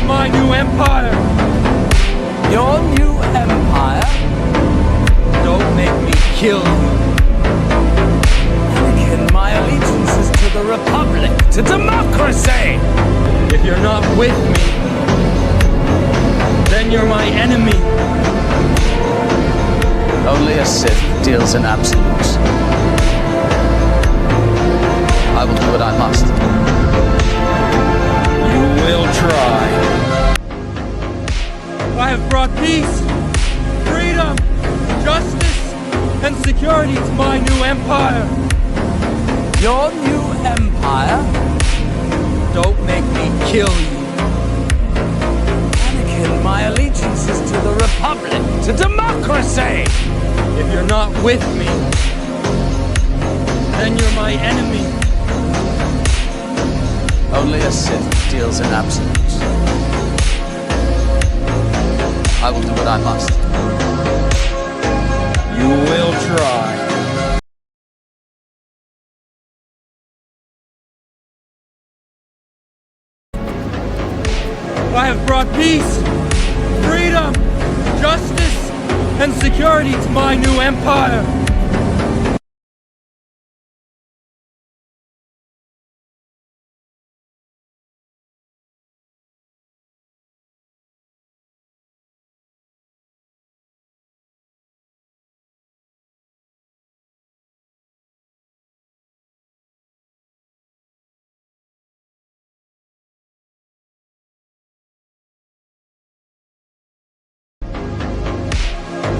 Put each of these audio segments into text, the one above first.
my new empire. Your new empire? Don't make me kill you. Anakin, my allegiance is to the Republic, to democracy! If you're not with me, then you're my enemy. Only a Sith deals in absolutes. I will do what I must. You will try. I have brought peace, freedom, justice, and security to my new empire. Your new empire? Don't make me kill you. Anakin, my allegiance is to the Republic, to democracy! If you're not with me, then you're my enemy. Only a Sith deals in absolutes. I will do what I must. You will try. I have brought peace, freedom, justice, and security to my new empire.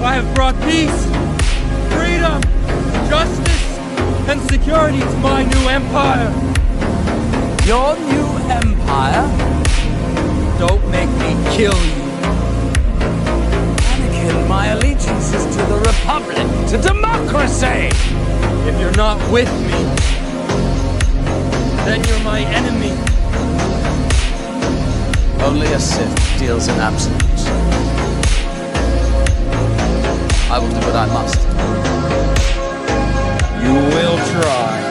I have brought peace, freedom, justice, and security to my new empire. Your new empire? Don't make me kill you. Anakin, my allegiance is to the Republic, to democracy! If you're not with me, then you're my enemy. Only a Sith deals in absolutes. I will do what I must. You will try.